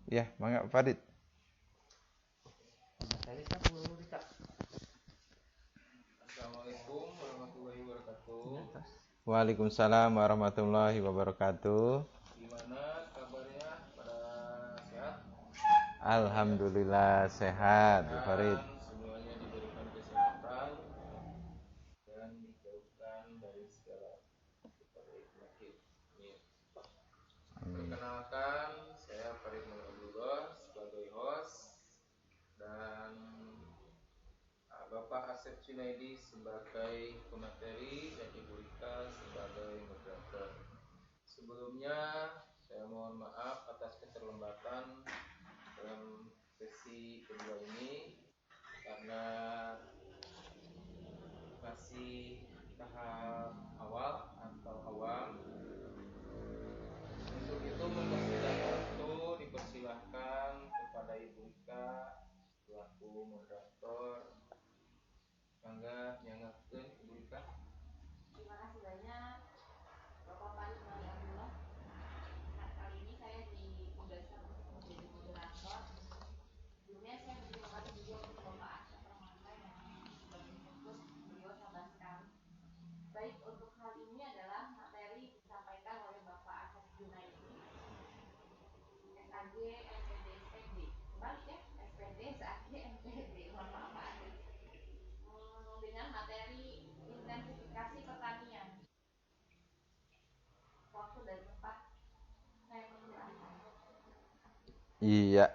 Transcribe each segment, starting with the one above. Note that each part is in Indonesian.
Ya, mangga Farid. Assalamualaikum warahmatullahi wabarakatuh. Waalaikumsalam warahmatullahi wabarakatuh. Gimana kabarnya? Pada sehat? Alhamdulillah sehat, Bu Farid. Dan semuanya diberikan kesehatan dan dijauhkan dari segala penyakit. Amin. Perkenalkan, saya Farid Abdullah sebagai host dan Bapak Asep Junaidi sebagai pemateri dan Ibu Rika sebagai moderator. Sebelumnya saya mohon maaf atas keterlambatan dalam sesi kedua ini karena masih tahap awal atau awam. Untuk itu mempersudah waktu dipersilahkan kepada Ibu Rika selaku moderator. Mangga nyangakeun Ibu Rika. Terima kasih banyak Bapak Farid Abdullah. Nah, kali ini saya ditugaskan untuk menjadi moderator. Sebelumnya saya berterima kasih juga untuk Bapak Asep Ramanda yang sebagai fokus beliau sabarkan. Baik, untuk hal ini adalah materi disampaikan oleh Bapak Asep Junaidi, SAG MPD SPD. Kembali ya, SPD SAG MPD. Mohon maaf Pak Asep. Dengan materi intensifikasi pertanian. Waktu dan tempat saya persilahkan. Iya,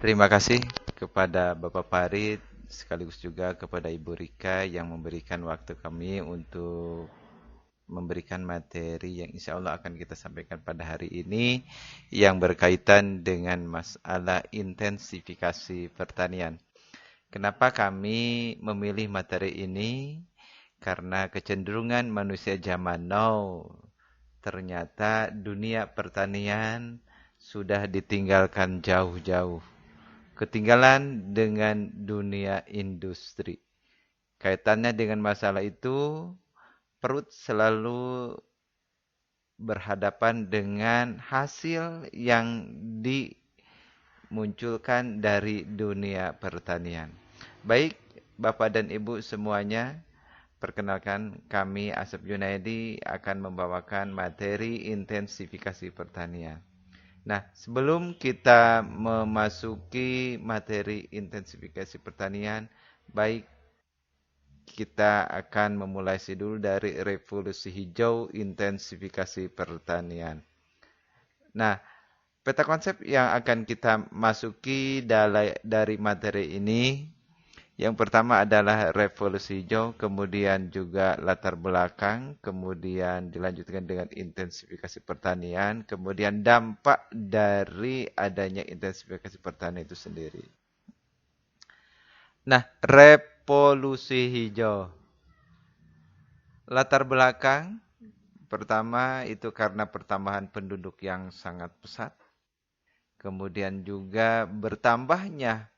terima kasih kepada Bapak Farid sekaligus juga kepada Ibu Rika yang memberikan waktu kami untuk memberikan materi yang insya Allah akan kita sampaikan pada hari ini yang berkaitan dengan masalah intensifikasi pertanian. Kenapa kami memilih materi ini? Karena kecenderungan manusia zaman now, ternyata dunia pertanian sudah ditinggalkan jauh-jauh. Ketinggalan dengan dunia industri. Kaitannya dengan masalah itu, perut selalu berhadapan dengan hasil yang dimunculkan dari dunia pertanian. Baik, Bapak dan Ibu semuanya, perkenalkan kami Asep Junaidi akan membawakan materi intensifikasi pertanian. Nah, sebelum kita memasuki materi intensifikasi pertanian, baik kita akan memulai dulu dari revolusi hijau intensifikasi pertanian. Nah, peta konsep yang akan kita masuki dari materi ini, yang pertama adalah revolusi hijau, kemudian juga latar belakang, kemudian dilanjutkan dengan intensifikasi pertanian, kemudian dampak dari adanya intensifikasi pertanian itu sendiri. Nah, revolusi hijau. Latar belakang pertama itu karena pertambahan penduduk yang sangat pesat. Kemudian juga bertambahnya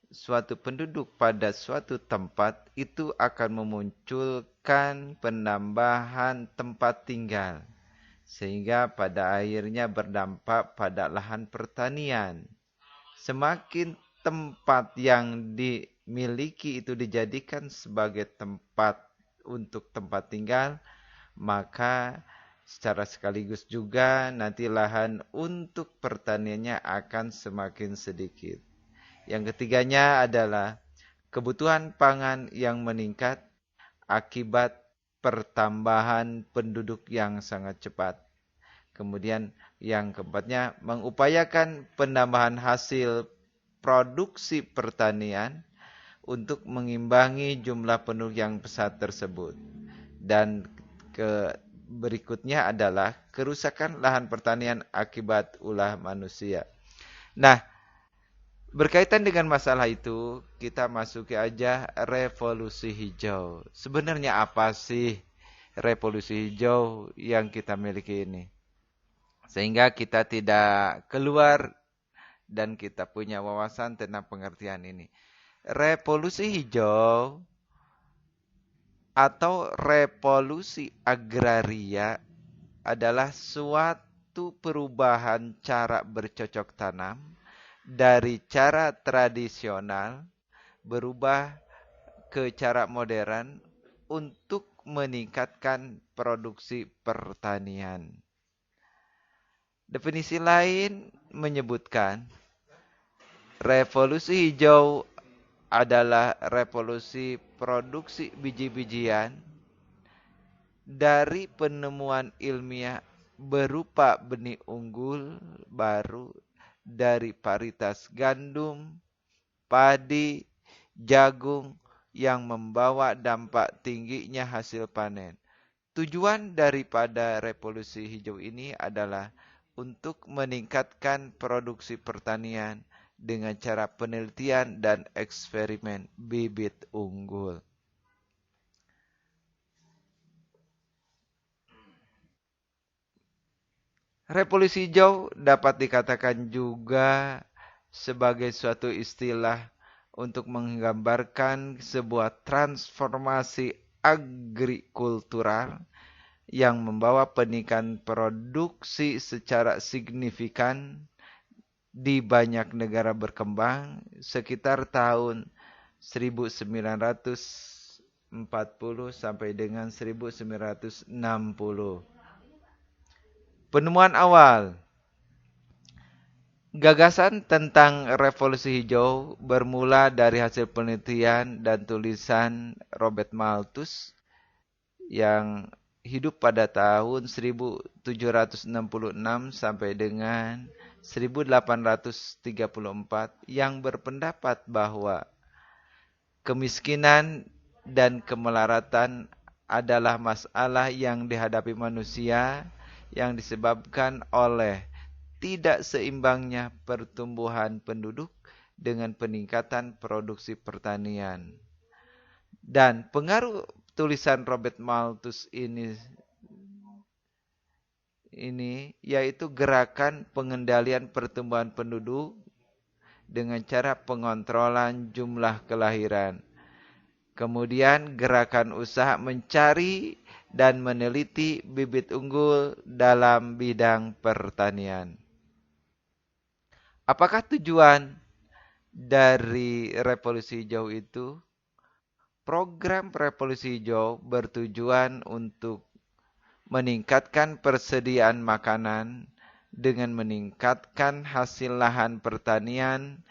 suatu penduduk pada suatu tempat itu akan memunculkan penambahan tempat tinggal. Sehingga pada akhirnya berdampak pada lahan pertanian. Semakin tempat yang dimiliki itu dijadikan sebagai tempat untuk tempat tinggal, maka secara sekaligus juga nanti lahan untuk pertaniannya akan semakin sedikit. Yang ketiganya adalah kebutuhan pangan yang meningkat akibat pertambahan penduduk yang sangat cepat. Kemudian yang keempatnya mengupayakan penambahan hasil produksi pertanian untuk mengimbangi jumlah penduduk yang pesat tersebut. Dan berikutnya adalah kerusakan lahan pertanian akibat ulah manusia. Nah, berkaitan dengan masalah itu, kita masuki aja revolusi hijau. Sebenarnya apa sih revolusi hijau yang kita miliki ini? Sehingga kita tidak keluar dan kita punya wawasan tentang pengertian ini. Revolusi hijau atau revolusi agraria adalah suatu suatu perubahan cara bercocok tanam dari cara tradisional berubah ke cara modern untuk meningkatkan produksi pertanian. Definisi lain menyebutkan revolusi hijau adalah revolusi produksi biji-bijian dari penemuan ilmiah berupa benih unggul baru dari varietas gandum, padi, jagung yang membawa dampak tingginya hasil panen. Tujuan daripada revolusi hijau ini adalah untuk meningkatkan produksi pertanian dengan cara penelitian dan eksperimen bibit unggul. Revolusi hijau dapat dikatakan juga sebagai suatu istilah untuk menggambarkan sebuah transformasi agrikultural yang membawa peningkatan produksi secara signifikan di banyak negara berkembang sekitar tahun 1940 sampai dengan 1960. Penemuan awal. Gagasan tentang revolusi hijau bermula dari hasil penelitian dan tulisan Robert Malthus yang hidup pada tahun 1766 sampai dengan 1834 yang berpendapat bahwa kemiskinan dan kemelaratan adalah masalah yang dihadapi manusia yang disebabkan oleh tidak seimbangnya pertumbuhan penduduk dengan peningkatan produksi pertanian. Dan pengaruh tulisan Robert Malthus ini yaitu gerakan pengendalian pertumbuhan penduduk dengan cara pengontrolan jumlah kelahiran. Kemudian gerakan usaha mencari dan meneliti bibit unggul dalam bidang pertanian. Apakah tujuan dari revolusi hijau itu? Program revolusi hijau bertujuan untuk meningkatkan persediaan makanan dengan meningkatkan hasil lahan pertanian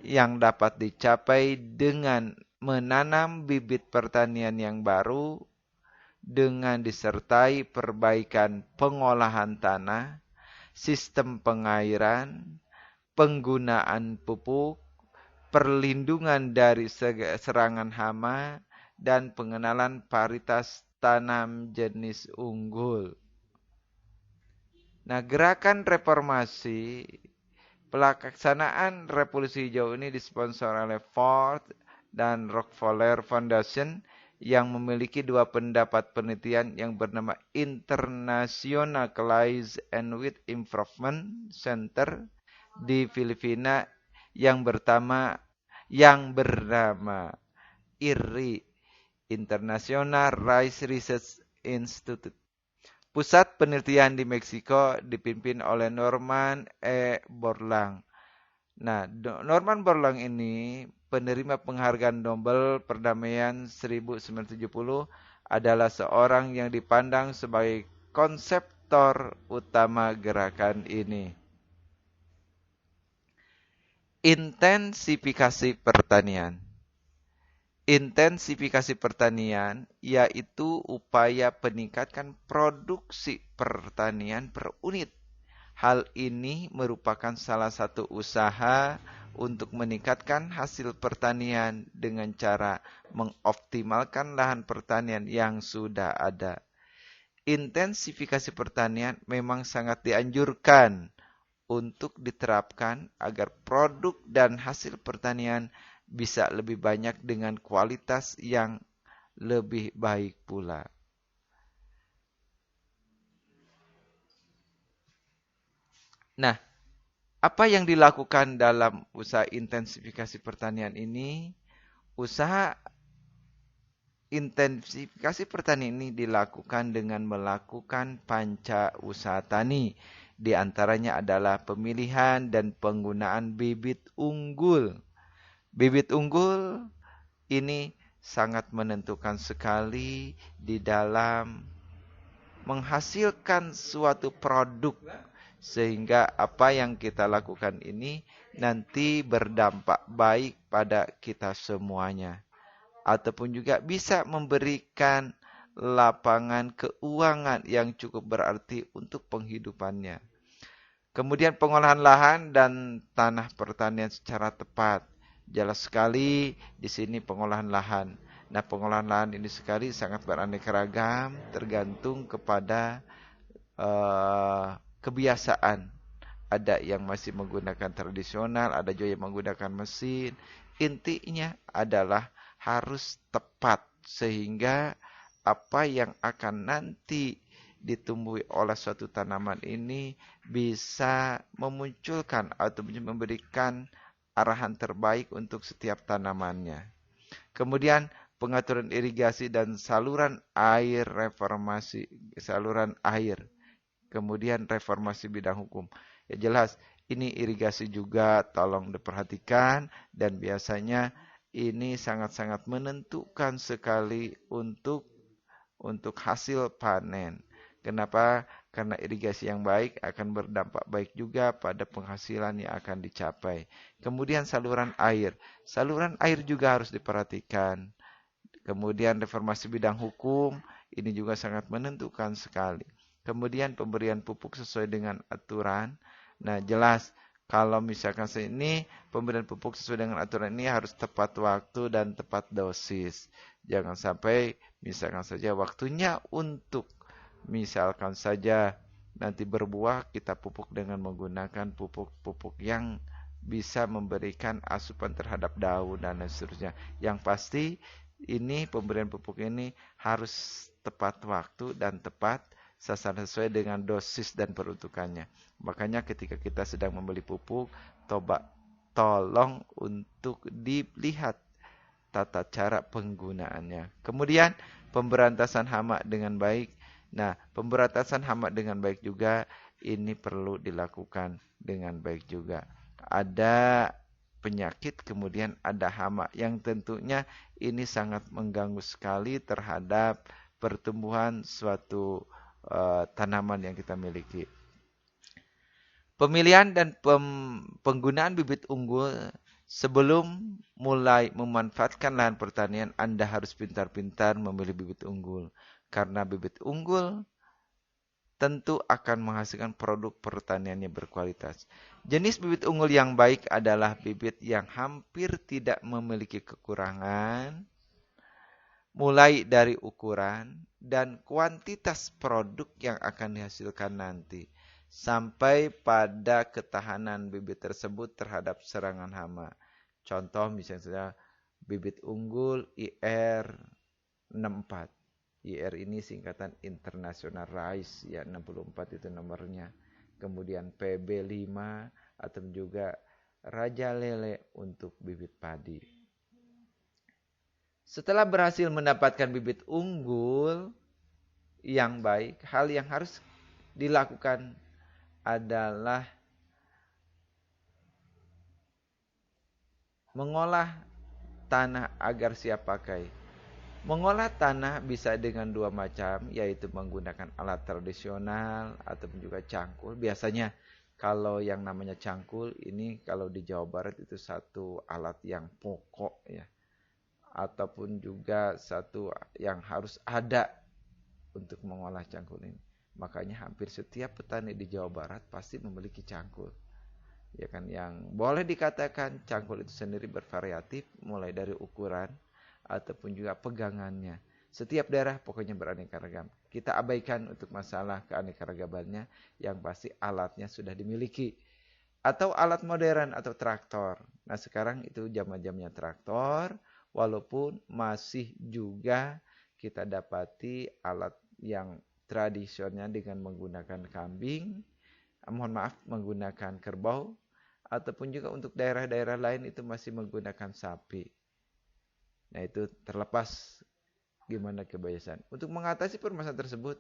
yang dapat dicapai dengan menanam bibit pertanian yang baru dengan disertai perbaikan pengolahan tanah, sistem pengairan, penggunaan pupuk, perlindungan dari serangan hama, dan pengenalan varietas tanam jenis unggul. Nah, gerakan reformasi pelaksanaan revolusi hijau ini disponsor oleh Ford dan Rockefeller Foundation yang memiliki dua pendapat penelitian yang bernama International College and With Improvement Center di Filipina yang bernama IRRI, International Rice Research Institute. Pusat penelitian di Meksiko dipimpin oleh Norman E. Borlaug. Nah, Norman Borlaug ini penerima penghargaan Nobel perdamaian 1970 adalah seorang yang dipandang sebagai konseptor utama gerakan ini. Intensifikasi pertanian. Intensifikasi pertanian yaitu upaya peningkatan produksi pertanian per unit. Hal ini merupakan salah satu usaha untuk meningkatkan hasil pertanian dengan cara mengoptimalkan lahan pertanian yang sudah ada. Intensifikasi pertanian memang sangat dianjurkan untuk diterapkan agar produk dan hasil pertanian bisa lebih banyak dengan kualitas yang lebih baik pula. Nah, apa yang dilakukan dalam usaha intensifikasi pertanian ini? Usaha intensifikasi pertanian ini dilakukan dengan melakukan panca usaha tani, Di antaranya adalah pemilihan dan penggunaan bibit unggul. Bibit unggul ini sangat menentukan sekali di dalam menghasilkan suatu produk, sehingga apa yang kita lakukan ini nanti berdampak baik pada kita semuanya, ataupun juga bisa memberikan lapangan keuangan yang cukup berarti untuk penghidupannya. Kemudian pengolahan lahan dan tanah pertanian secara tepat. Jelas sekali di sini pengolahan lahan. Nah, pengolahan lahan ini sekali sangat beraneka ragam, tergantung kepada kebiasaan. Ada yang masih menggunakan tradisional, ada juga yang menggunakan mesin. Intinya adalah harus tepat sehingga apa yang akan nanti ditumbuhi oleh suatu tanaman ini bisa memunculkan atau memberikan arahan terbaik untuk setiap tanamannya. Kemudian pengaturan irigasi dan saluran air, saluran air. Kemudian reformasi bidang hukum. Ya jelas, ini irigasi juga tolong diperhatikan, dan biasanya ini sangat-sangat menentukan sekali untuk hasil panen. Kenapa? Karena irigasi yang baik akan berdampak baik juga pada penghasilan yang akan dicapai. Kemudian saluran air. Saluran air juga harus diperhatikan. Kemudian reformasi bidang hukum, ini juga sangat menentukan sekali. Kemudian pemberian pupuk sesuai dengan aturan. Nah, jelas kalau misalkan ini pemberian pupuk sesuai dengan aturan ini harus tepat waktu dan tepat dosis. Jangan sampai misalkan saja waktunya untuk misalkan saja nanti berbuah, kita pupuk dengan menggunakan pupuk-pupuk yang bisa memberikan asupan terhadap daun dan seterusnya. Yang pasti ini pemberian pupuk ini harus tepat waktu dan tepat sasaran sesuai dengan dosis dan peruntukannya. Makanya ketika kita sedang membeli pupuk, tolong untuk dilihat tata cara penggunaannya. Kemudian pemberantasan hama dengan baik. Nah, pemberantasan hama dengan baik juga ini perlu dilakukan dengan baik juga. Ada penyakit, kemudian ada hama yang tentunya ini sangat mengganggu sekali terhadap pertumbuhan suatu tanaman yang kita miliki. Pemilihan dan penggunaan bibit unggul. Sebelum mulai memanfaatkan lahan pertanian, Anda harus pintar-pintar memilih bibit unggul. Karena bibit unggul tentu akan menghasilkan produk pertanian yang berkualitas. Jenis bibit unggul yang baik adalah bibit yang hampir tidak memiliki kekurangan, mulai dari ukuran dan kuantitas produk yang akan dihasilkan nanti, sampai pada ketahanan bibit tersebut terhadap serangan hama. Contoh misalnya bibit unggul IR64. IR ini singkatan International Rice, ya 64 itu nomornya. Kemudian PB5 atau juga Raja Lele untuk bibit padi. Setelah berhasil mendapatkan bibit unggul yang baik, hal yang harus dilakukan adalah mengolah tanah agar siap pakai. Mengolah tanah bisa dengan dua macam, yaitu menggunakan alat tradisional ataupun juga cangkul. Biasanya kalau yang namanya cangkul ini kalau di Jawa Barat itu satu alat yang pokok ya, ataupun juga satu yang harus ada untuk mengolah cangkul ini. Makanya hampir setiap petani di Jawa Barat pasti memiliki cangkul. Ya kan, yang boleh dikatakan cangkul itu sendiri bervariatif mulai dari ukuran ataupun juga pegangannya. Setiap daerah pokoknya beraneka ragam. Kita abaikan untuk masalah keanekaragamannya, yang pasti alatnya sudah dimiliki. Atau alat modern atau traktor. Nah, sekarang itu zaman-zamannya traktor, walaupun masih juga kita dapati alat yang tradisional dengan menggunakan kambing, menggunakan kerbau, ataupun juga untuk daerah-daerah lain itu masih menggunakan sapi. Nah, itu terlepas gimana kebiasaan. Untuk mengatasi permasalahan tersebut,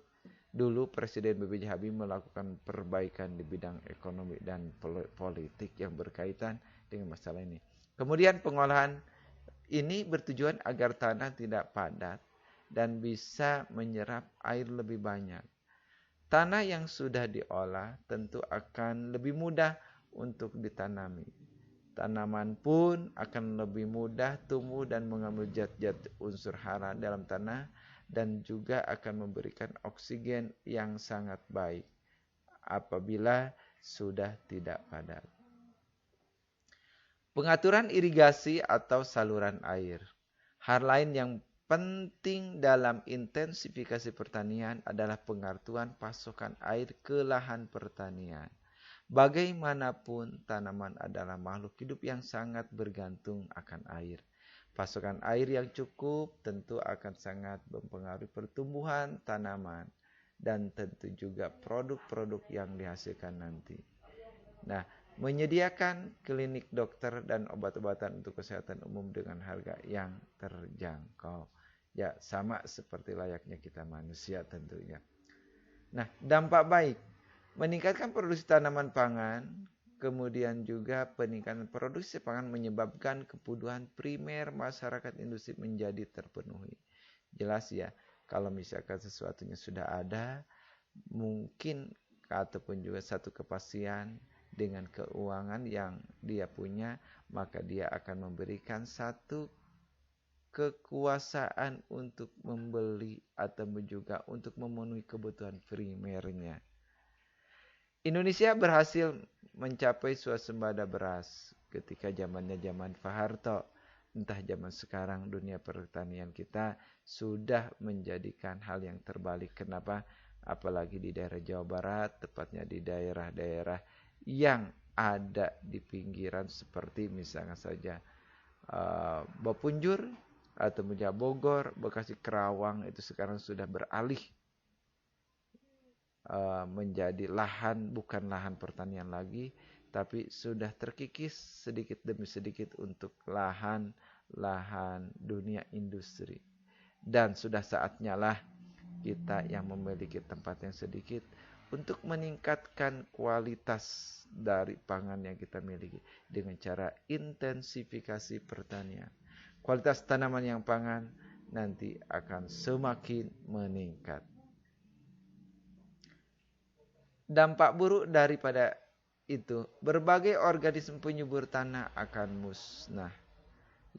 Dulu Presiden B.J. Habibie melakukan perbaikan di bidang ekonomi dan politik yang berkaitan dengan masalah ini. Kemudian pengolahan ini bertujuan agar tanah tidak padat dan bisa menyerap air lebih banyak. Tanah yang sudah diolah tentu akan lebih mudah untuk ditanami. Tanaman pun akan lebih mudah tumbuh dan mengambil zat-zat unsur hara dalam tanah dan juga akan memberikan oksigen yang sangat baik apabila sudah tidak padat. Pengaturan irigasi atau saluran air. Hal lain yang penting dalam intensifikasi pertanian adalah pengaturan pasokan air ke lahan pertanian. Bagaimanapun, tanaman adalah makhluk hidup yang sangat bergantung akan air. Pasokan air yang cukup tentu akan sangat mempengaruhi pertumbuhan tanaman dan tentu juga produk-produk yang dihasilkan nanti. Nah, menyediakan klinik dokter dan obat-obatan untuk kesehatan umum dengan harga yang terjangkau. Ya, sama seperti layaknya kita manusia tentunya. Nah, dampak baik. Meningkatkan produksi tanaman pangan, kemudian juga peningkatan produksi pangan menyebabkan kebutuhan primer masyarakat industri menjadi terpenuhi. Jelas ya, kalau misalkan sesuatunya sudah ada, mungkin ataupun juga satu kepastian dengan keuangan yang dia punya, maka dia akan memberikan satu kekuasaan untuk membeli atau juga untuk memenuhi kebutuhan primernya. Indonesia berhasil mencapai swasembada beras ketika zaman Pak Harto. Entah zaman sekarang dunia pertanian kita sudah menjadikan hal yang terbalik. Kenapa? Apalagi di daerah Jawa Barat, tepatnya di daerah-daerah yang ada di pinggiran seperti misalnya saja Bapunjur atau Bogor, Bekasi, Kerawang itu sekarang sudah beralih menjadi lahan, bukan lahan pertanian lagi, tapi sudah terkikis sedikit demi sedikit untuk lahan dunia industri. Dan sudah saatnya lah kita yang memiliki tempat yang sedikit untuk meningkatkan kualitas dari pangan yang kita miliki dengan cara intensifikasi pertanian. Kualitas tanaman yang pangan nanti akan semakin meningkat. Dampak buruk daripada itu, berbagai organisme penyubur tanah akan musnah.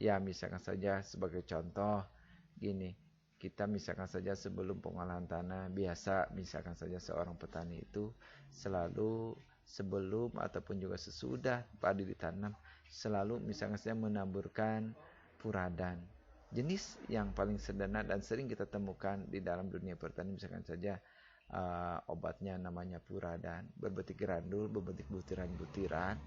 Ya, misalkan saja sebagai contoh, gini, kita misalkan saja sebelum pengolahan tanah, biasa misalkan saja seorang petani itu selalu sebelum ataupun juga sesudah padi ditanam, selalu misalkan saja menaburkan puradan. Jenis yang paling sederhana dan sering kita temukan di dalam dunia pertanian misalkan saja obatnya namanya puradan, berbentuk granul, berbentuk butiran-butiran.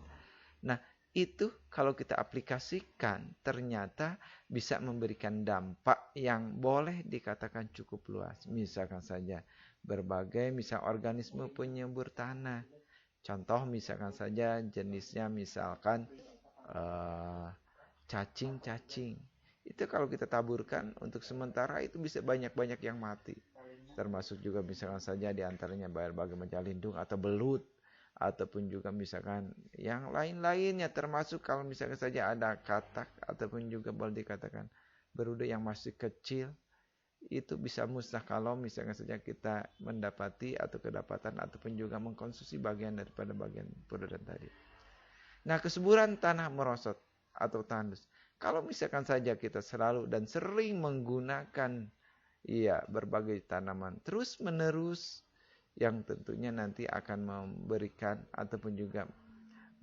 Nah, itu kalau kita aplikasikan ternyata bisa memberikan dampak yang boleh dikatakan cukup luas. Misalkan saja berbagai organisme penyubur tanah. Contoh misalkan saja jenisnya misalkan cacing-cacing. Itu kalau kita taburkan untuk sementara itu bisa banyak-banyak yang mati. Termasuk juga misalkan saja diantaranya berbagai macam lindung atau belut ataupun juga misalkan yang lain-lainnya, termasuk kalau misalkan saja ada katak ataupun juga boleh dikatakan beruda yang masih kecil, itu bisa musnah kalau misalkan saja kita mendapati atau kedapatan ataupun juga mengkonsumsi bagian daripada bagian puradan tadi. Nah, kesuburan tanah merosot atau tandus, kalau misalkan saja kita selalu dan sering menggunakan berbagai tanaman terus menerus yang tentunya nanti akan memberikan ataupun juga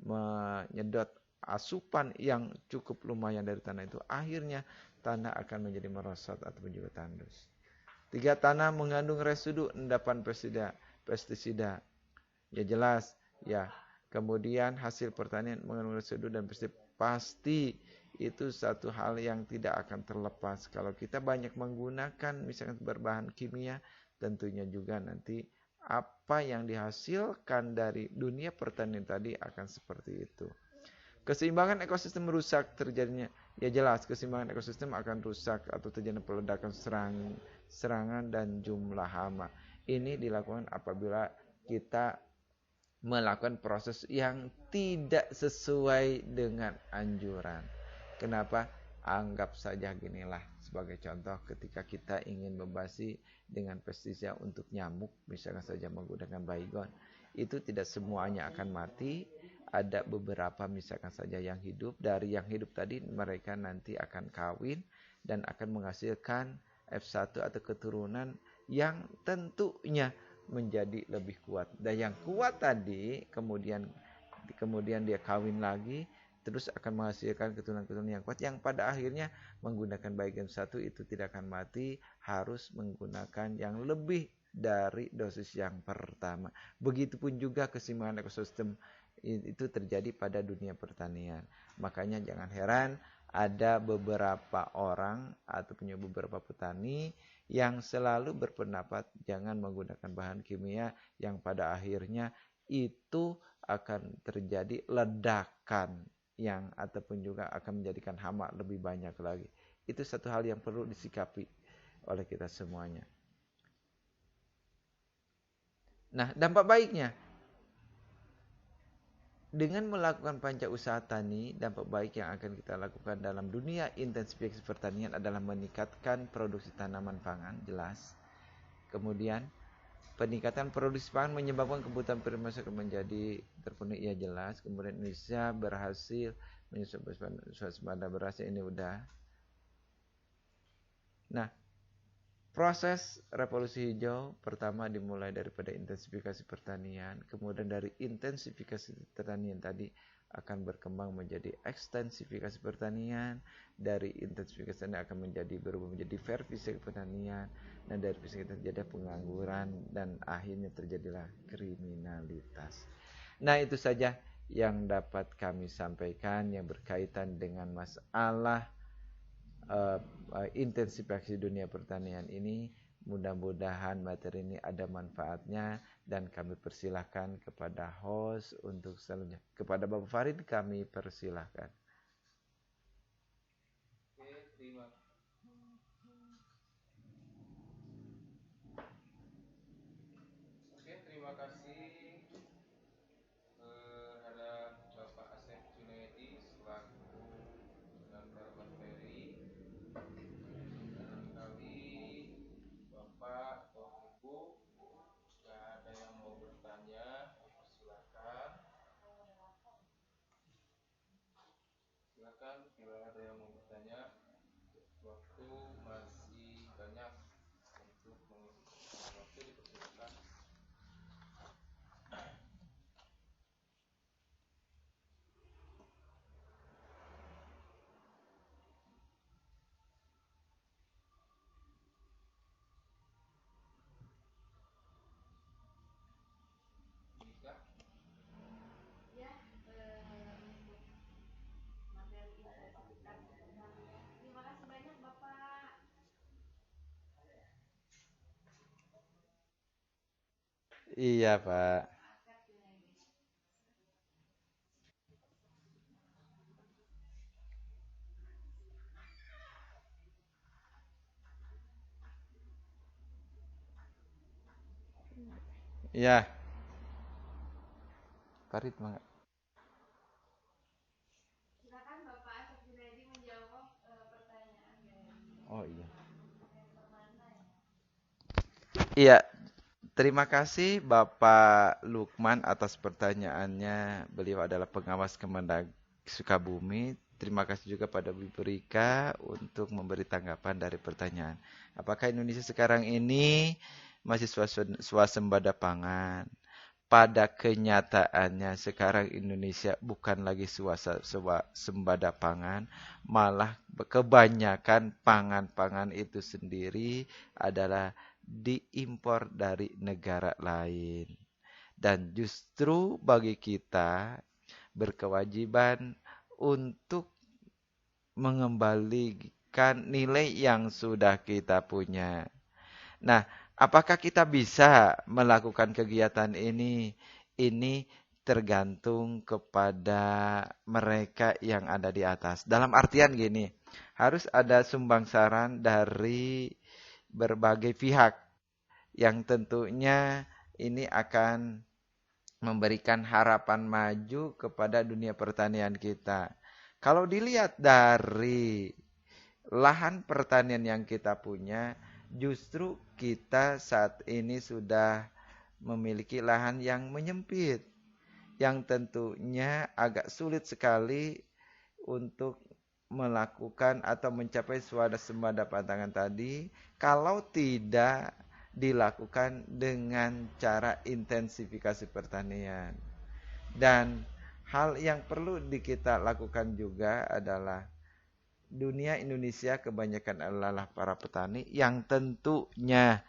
menyedot asupan yang cukup lumayan dari tanah itu, akhirnya tanah akan menjadi merosot ataupun juga tandus. 3, tanah mengandung residu endapan pestisida. Ya jelas ya. Kemudian hasil pertanian mengandung residu dan pestisida pasti itu satu hal yang tidak akan terlepas. Kalau kita banyak menggunakan misalnya berbahan kimia, tentunya juga nanti apa yang dihasilkan dari dunia pertanian tadi akan seperti itu. Keseimbangan ekosistem rusak terjadinya, ya jelas keseimbangan ekosistem akan rusak atau terjadi peledakan serangan dan jumlah hama. Ini dilakukan apabila kita melakukan proses yang tidak sesuai dengan anjuran. Kenapa? Anggap saja ginilah sebagai contoh, ketika kita ingin membasmi dengan pestisida untuk nyamuk, misalkan saja menggunakan baygon, itu tidak semuanya akan mati. Ada beberapa misalkan saja yang hidup. Dari yang hidup tadi mereka nanti akan kawin dan akan menghasilkan F1 atau keturunan yang tentunya menjadi lebih kuat. Dan yang kuat tadi kemudian dia kawin lagi, terus akan menghasilkan keturunan-keturunan yang kuat, yang pada akhirnya menggunakan baygon 1 itu tidak akan mati, harus menggunakan yang lebih dari dosis yang pertama. Begitupun juga keseimbangan ekosistem itu terjadi pada dunia pertanian. Makanya jangan heran ada beberapa orang atau punya beberapa petani yang selalu berpendapat jangan menggunakan bahan kimia, yang pada akhirnya itu akan terjadi ledakan yang ataupun juga akan menjadikan hama lebih banyak lagi. Itu satu hal yang perlu disikapi oleh kita semuanya. Nah, dampak baiknya dengan melakukan panca usaha tani, dampak baik yang akan kita lakukan dalam dunia intensifikasi pertanian adalah meningkatkan produksi tanaman pangan, jelas. Kemudian peningkatan produksi pangan menyebabkan kebutuhan primer menjadi terpenuhi, ya jelas. Kemudian Indonesia berhasil menyusun swasembada beras, ini udah. Nah, proses revolusi hijau pertama dimulai daripada intensifikasi pertanian, kemudian dari intensifikasi pertanian tadi akan berkembang menjadi ekstensifikasi pertanian, dari intensifikasi ini akan berubah menjadi diversifikasi pertanian, dan dari diversifikasi terjadi pengangguran, dan akhirnya terjadilah kriminalitas. Nah, itu saja yang dapat kami sampaikan yang berkaitan dengan masalah intensifikasi dunia pertanian ini. Mudah-mudahan materi ini ada manfaatnya, dan kami persilahkan kepada host untuk selanjutnya. Kepada Bapak Farid kami persilahkan. Terima kasih terhadap Bapak Asep Junaidi selaku pengantar materi. Barangkali Bapak atau Ibu jika ada yang mau bertanya, silakan. Silakan bila ada yang mau bertanya. Waktu masih banyak untuk mengisi waktu, dipersilakan. Ya, untuk materi intensifikasi pertanian. Terima kasih banyak Bapak. Iya, Pak. Asep Junaidi. Iya. Farid mangga. Silakan Bapak Asep Junaidi menjawab pertanyaan dari Oh iya. Permana ya. Iya, terima kasih Bapak Lukman atas pertanyaannya. Beliau adalah pengawas Kemendag Sukabumi. Terima kasih juga pada Bu Rika untuk memberi tanggapan dari pertanyaan. Apakah Indonesia sekarang ini masih swasembada pangan? Pada kenyataannya sekarang Indonesia bukan lagi swasembada pangan, malah kebanyakan pangan-pangan itu sendiri adalah diimpor dari negara lain. Dan justru bagi kita berkewajiban untuk mengembalikan nilai yang sudah kita punya. Nah, apakah kita bisa melakukan kegiatan ini? Ini tergantung kepada mereka yang ada di atas. Dalam artian gini, harus ada sumbangsaran dari berbagai pihak yang tentunya ini akan memberikan harapan maju kepada dunia pertanian kita. Kalau dilihat dari lahan pertanian yang kita punya, justru kita saat ini sudah memiliki lahan yang menyempit, yang tentunya agak sulit sekali untuk melakukan atau mencapai swasembada pangan tadi kalau tidak dilakukan dengan cara intensifikasi pertanian. Dan hal yang perlu kita lakukan juga adalah dunia Indonesia kebanyakan adalah para petani yang tentunya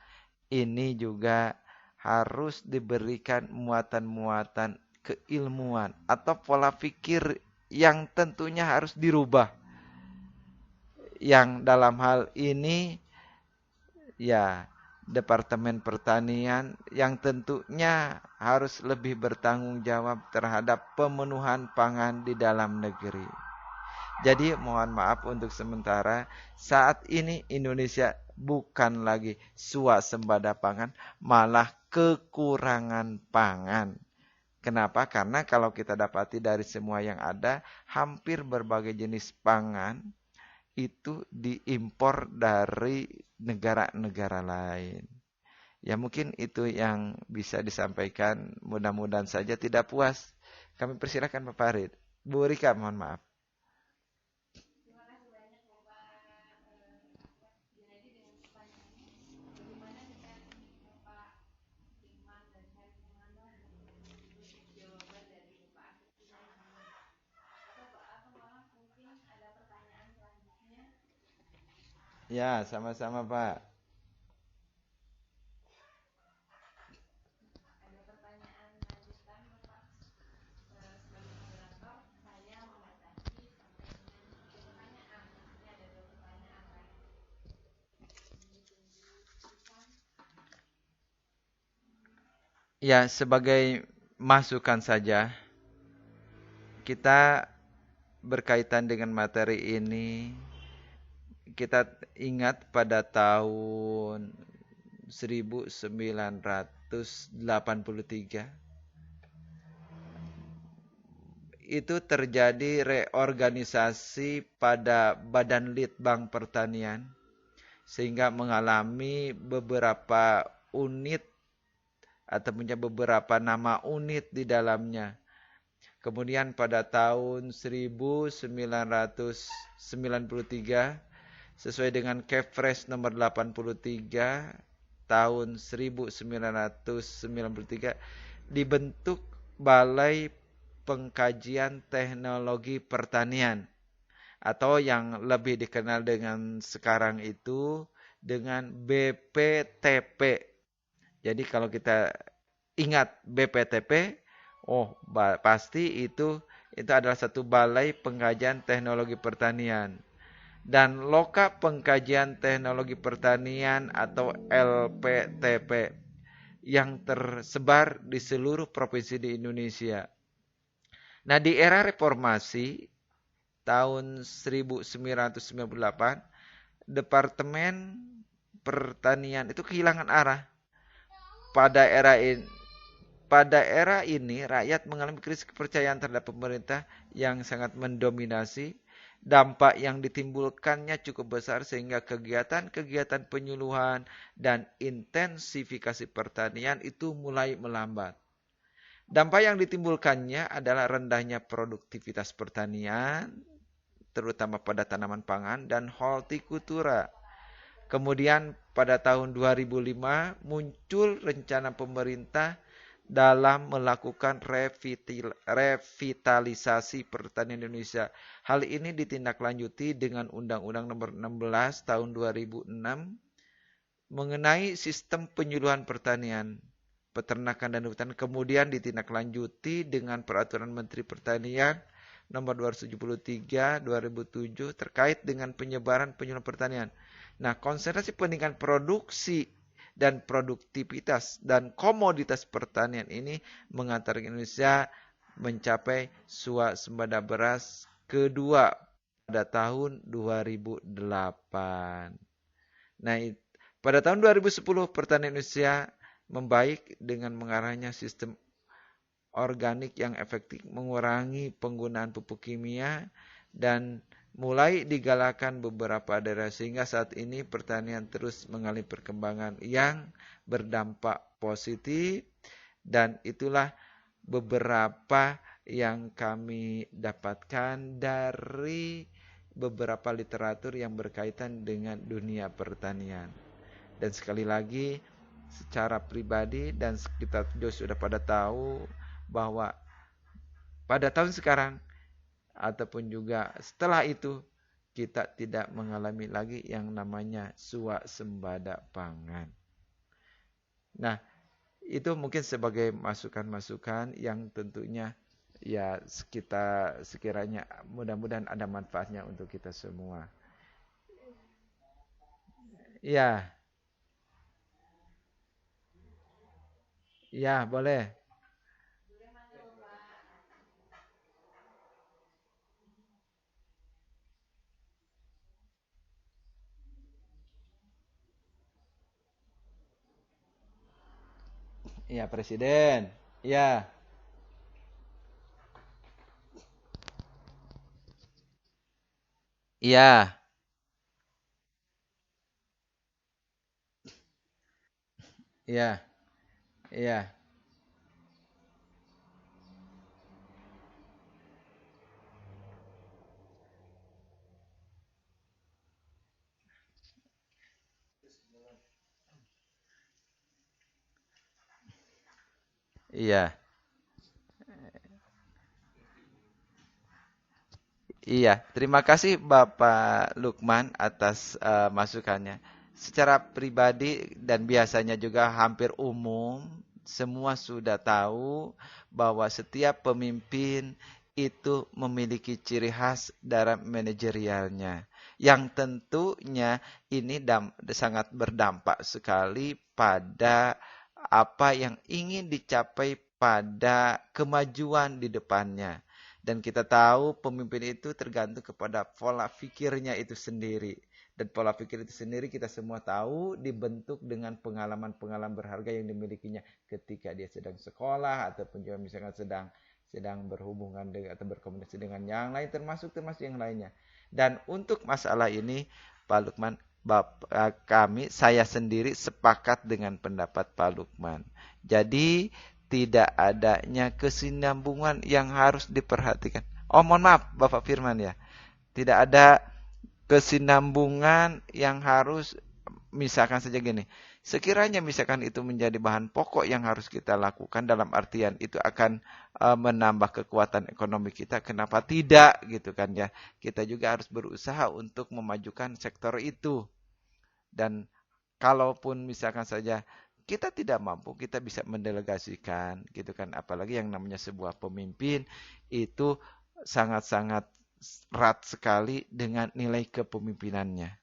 ini juga harus diberikan muatan-muatan keilmuan atau pola pikir yang tentunya harus dirubah. Yang dalam hal ini ya Departemen Pertanian yang tentunya harus lebih bertanggung jawab terhadap pemenuhan pangan di dalam negeri. Jadi mohon maaf untuk sementara, saat ini Indonesia bukan lagi swasembada pangan, malah kekurangan pangan. Kenapa? Karena kalau kita dapati dari semua yang ada, hampir berbagai jenis pangan itu diimpor dari negara-negara lain. Ya mungkin itu yang bisa disampaikan, mudah-mudahan saja tidak puas. Kami persilakan Pak Farid. Bu Rika mohon maaf. Terima kasih banyak Bapak Junaidi dengan pertanyaannya. Bagaimana dengan Bapak Iman dan saya Fernando untuk jawaban dari Bapak Asif Junaidi? Atau malah mungkin ada pertanyaan selanjutnya? Ya, sama-sama Pak. Ada pertanyaan lanjutan Bapak sebagai moderator, saya membatasi sampai dengan 3 pertanyaan. Ini ada 2 pertanyaan lagi. Ya, sebagai masukan saja, kita berkaitan dengan materi ini, kita ingat pada tahun 1983 itu terjadi reorganisasi pada Badan Litbang Pertanian sehingga mengalami beberapa unit atau punya beberapa nama unit di dalamnya. Kemudian pada tahun 1993 sesuai dengan Kepres nomor 83 tahun 1993 dibentuk Balai Pengkajian Teknologi Pertanian atau yang lebih dikenal dengan sekarang itu dengan BPTP. Jadi kalau kita ingat BPTP, pasti itu adalah satu balai pengkajian teknologi pertanian. Dan Loka Pengkajian Teknologi Pertanian atau LPTP yang tersebar di seluruh provinsi di Indonesia. Nah, di era reformasi tahun 1998, Departemen Pertanian itu kehilangan arah. Pada era ini rakyat mengalami krisis kepercayaan terhadap pemerintah yang sangat mendominasi. Dampak yang ditimbulkannya cukup besar sehingga kegiatan-kegiatan penyuluhan dan intensifikasi pertanian itu mulai melambat. Dampak yang ditimbulkannya adalah rendahnya produktivitas pertanian, terutama pada tanaman pangan dan hortikultura. Kemudian pada tahun 2005 muncul rencana pemerintah dalam melakukan revitalisasi pertanian Indonesia. Hal ini ditindaklanjuti dengan Undang-Undang Nomor 16 Tahun 2006 mengenai sistem penyuluhan pertanian, peternakan dan hutan. Kemudian ditindaklanjuti dengan Peraturan Menteri Pertanian Nomor 273 2007 terkait dengan penyebaran penyuluhan pertanian. Nah, konsentrasi peningkatan produksi dan produktivitas dan komoditas pertanian ini mengantarkan Indonesia mencapai swasembada beras kedua pada tahun 2008. Nah, Pada tahun 2010 pertanian Indonesia membaik dengan mengarahnya sistem organik yang efektif, mengurangi penggunaan pupuk kimia, dan mulai digalakan beberapa daerah sehingga saat ini pertanian terus mengalami perkembangan yang berdampak positif, dan itulah beberapa yang kami dapatkan dari beberapa literatur yang berkaitan dengan dunia pertanian. Dan sekali lagi, secara pribadi dan kita sudah pada tahu bahwa pada tahun sekarang ataupun juga setelah itu kita tidak mengalami lagi yang namanya swasembada pangan. Nah, itu mungkin sebagai masukan-masukan yang tentunya ya kita sekiranya mudah-mudahan ada manfaatnya untuk kita semua. Ya, ya boleh. Ya, Presiden. Ya, iya, iya, iya, iya. Iya, terima kasih Bapak Lukman atas masukannya. Secara pribadi dan biasanya juga hampir umum, semua sudah tahu bahwa setiap pemimpin itu memiliki ciri khas dalam manajerialnya. Yang tentunya ini sangat berdampak sekali pada apa yang ingin dicapai pada kemajuan di depannya. Dan kita tahu pemimpin itu tergantung kepada pola pikirnya itu sendiri. Dan pola pikir itu sendiri kita semua tahu dibentuk dengan pengalaman-pengalaman berharga yang dimilikinya ketika dia sedang sekolah ataupun juga misalkan sedang berhubungan dengan atau berkomunikasi dengan yang lain termasuk yang lainnya. Dan untuk masalah ini Pak Lukman, saya sendiri sepakat dengan pendapat Pak Lukman. Jadi tidak adanya kesinambungan yang harus diperhatikan. Oh, mohon maaf, Bapak Firman ya. Tidak ada kesinambungan yang harus, misalkan saja gini. Sekiranya misalkan itu menjadi bahan pokok yang harus kita lakukan dalam artian itu akan menambah kekuatan ekonomi kita, kenapa tidak gitu kan ya. Kita juga harus berusaha untuk memajukan sektor itu. Dan kalaupun misalkan saja kita tidak mampu, kita bisa mendelegasikan gitu kan. Apalagi yang namanya sebuah pemimpin itu sangat-sangat erat sekali dengan nilai kepemimpinannya.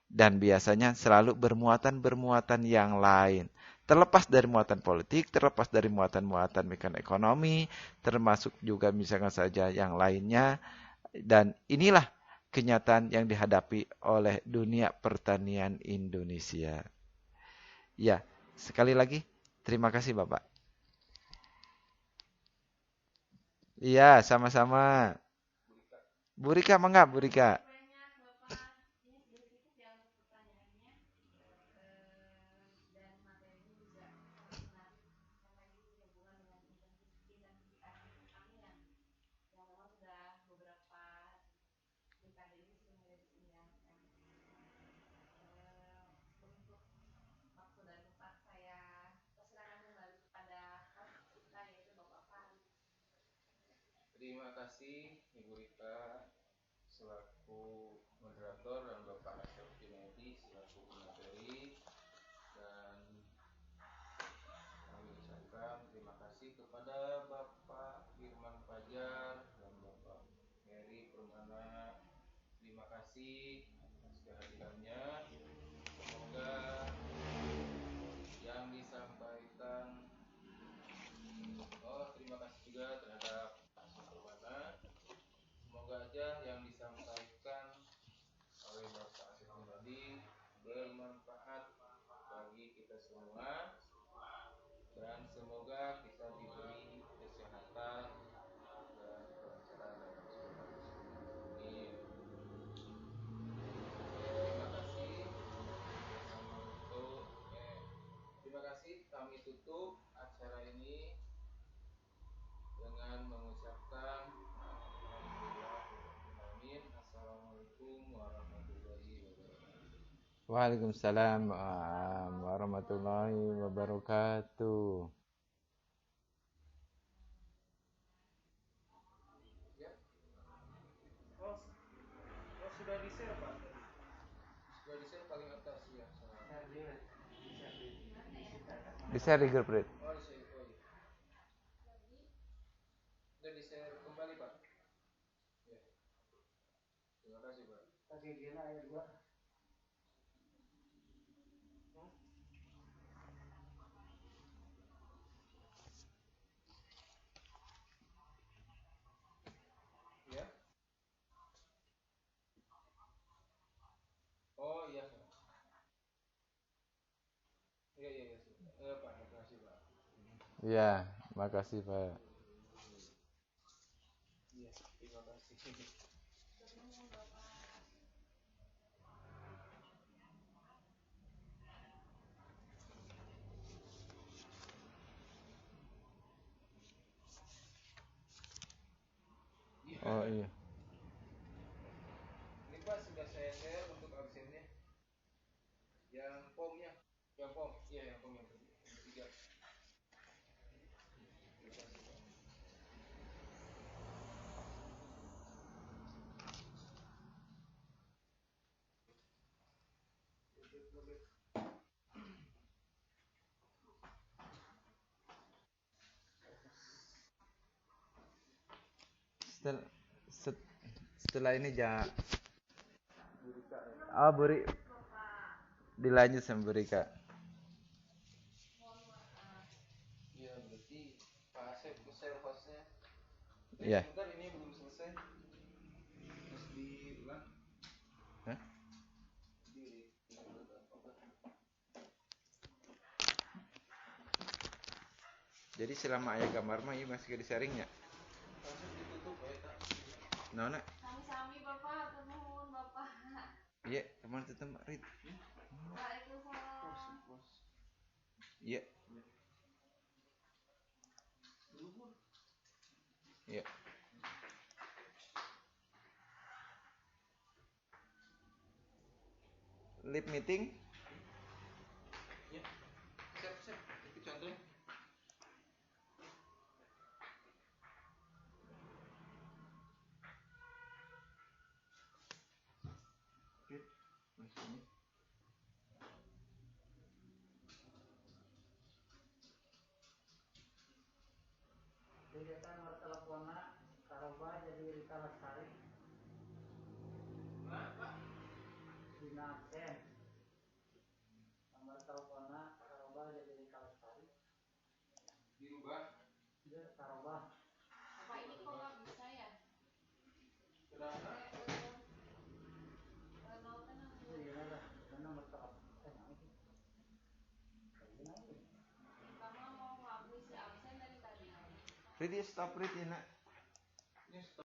Dan biasanya selalu bermuatan-bermuatan yang lain. Terlepas dari muatan politik, terlepas dari muatan-muatan mekanik ekonomi, termasuk juga misalkan saja yang lainnya. Dan inilah kenyataan yang dihadapi oleh dunia pertanian Indonesia. Ya, sekali lagi terima kasih Bapak. Iya, sama-sama. Bu Rika, mangga Bu Rika. banyak Bapak. Ini sedikit ya untuk pertanyaannya. Dan materinya juga sangat menarik karena ini berhubungan dengan intensitas pertanian yang memang sudah beberapa dekade ini sudah mulai ditinggalkan. Untuk waktu dan tempat saya persilakan kembali kepada host kita yaitu Bapak Farid. Terima kasih Ibu Rita selaku moderator dan Bapak Ashraf Junaidi selaku pemateri, dan kami ucapkan terima kasih kepada Bapak Firman Fajar dan Bapak Heri Permana. Terima kasih atas kehadirannya. Semoga yang disampaikan, terima kasih juga terhadap Pak Permana. Semoga aja yang disampaikan oleh Bapak Ashraf tadi bermanfaat Waalaikumsalam warahmatullahi wabarakatuh. Ya. Oh, sudah di share Pak tadi. Sudah di share paling atas ya. Bisa di grup Rit. Oh, di share. Oh iya. Sudah di share kembali Pak. Ya. Terima kasih Pak. Tadi gila ayat 2. Ya. Oh iya. Iya iya iya. Pak, terima kasih Pak. Ya, makasih Pak. Iya, terima kasih. Oh iya. Ini Pak sudah saya share untuk absennya. Yang pomnya. Yang pom. Iya, yang pom yang ketiga. Terima kasih Pak. Setelah ini jangan beri dilanjut sama Berika. Iya, berarti Pak Asep share hostnya. Iya. Sebentar, ini belum selesai. Terus diulang. Hah? Jadi selama ayah gambar mah ini masih di sharingnya. Langsung ditutup ya tak. Nona. Sami-sami Bapak, nuhun Bapak. Iya, kemana tuh Mbak Rit? Waalaikumsalam. Iya. Iya. Live meeting. Ya. Siap. Itu contohnya. Kegiatan nomor teleponnya Karoba jadi Rika Lestari. Pak. Dina absen. Nomor teleponnya Karoba jadi Rika Lestari. Dirubah. Dia Karoba. Bapak ini kok nggak bisa ya? Kenapa? Mau tenang dulu. Iya lah, dan nomor telepon. Nanti. Kamu mau ngakui si absen dari tadi. Rit, stop Rit ya nak. Ini stop.